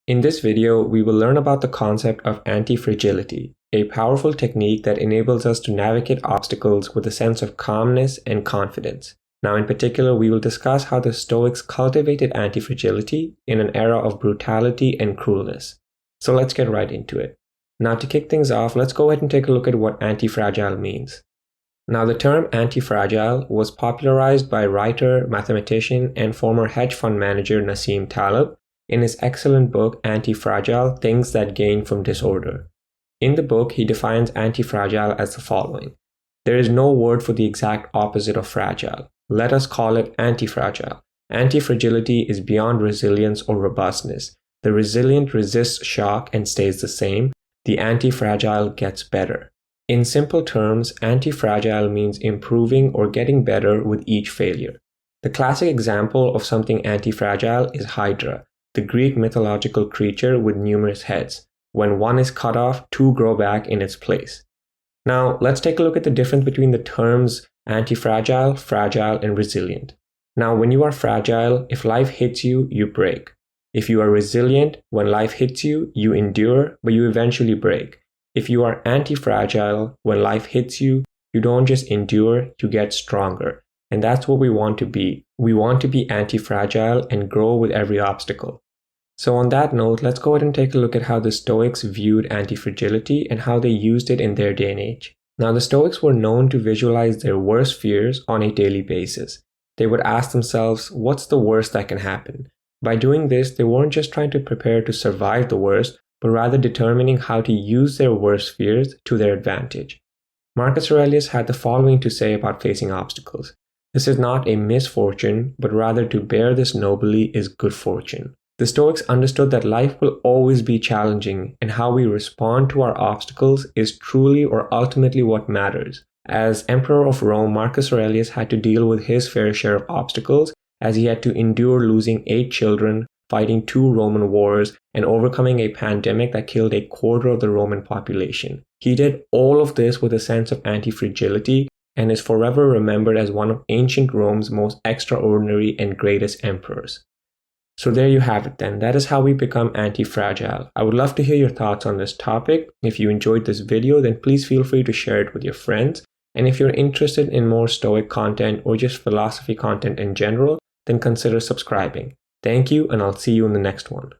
In this video, we will learn about the concept of antifragility, a powerful technique that enables us to navigate obstacles with a sense of calmness and confidence. Now, in particular, we will discuss how the Stoics cultivated antifragility in an era of brutality and cruelness. So let's get right into it. Now, to kick things off, let's go ahead and take a look at what antifragile means. Now, the term antifragile was popularized by writer, mathematician, and former hedge fund manager Nassim Taleb in his excellent book Antifragile: Things That Gain from Disorder. In the book, he defines antifragile as the following. There is no word for the exact opposite of fragile. Let us call it antifragile. Antifragility is beyond resilience or robustness. The resilient resists shock and stays the same. The antifragile gets better. In simple terms, antifragile means improving or getting better with each failure. The classic example of something antifragile is Hydra, the Greek mythological creature with numerous heads. When one is cut off, two grow back in its place. Now, let's take a look at the difference between the terms antifragile, fragile, and resilient. Now, when you are fragile, if life hits you, you break. If you are resilient, when life hits you, you endure, but you eventually break. If you are antifragile, when life hits you, you don't just endure, you get stronger. And that's what we want to be. We want to be antifragile and grow with every obstacle. So on that note, let's go ahead and take a look at how the Stoics viewed antifragility and how they used it in their day and age. Now, the Stoics were known to visualize their worst fears on a daily basis. They would ask themselves, what's the worst that can happen? By doing this, they weren't just trying to prepare to survive the worst, but rather determining how to use their worst fears to their advantage. Marcus Aurelius had the following to say about facing obstacles. This is not a misfortune, but rather to bear this nobly is good fortune. The Stoics understood that life will always be challenging, and how we respond to our obstacles is truly or ultimately what matters. As Emperor of Rome, Marcus Aurelius had to deal with his fair share of obstacles, as he had to endure losing 8 children, fighting 2 Roman wars, and overcoming a pandemic that killed a quarter of the Roman population. He did all of this with a sense of antifragility and is forever remembered as one of ancient Rome's most extraordinary and greatest emperors. So there you have it then. That is how we become anti-fragile. I would love to hear your thoughts on this topic. If you enjoyed this video, then please feel free to share it with your friends. And if you're interested in more Stoic content or just philosophy content in general, then consider subscribing. Thank you, and I'll see you in the next one.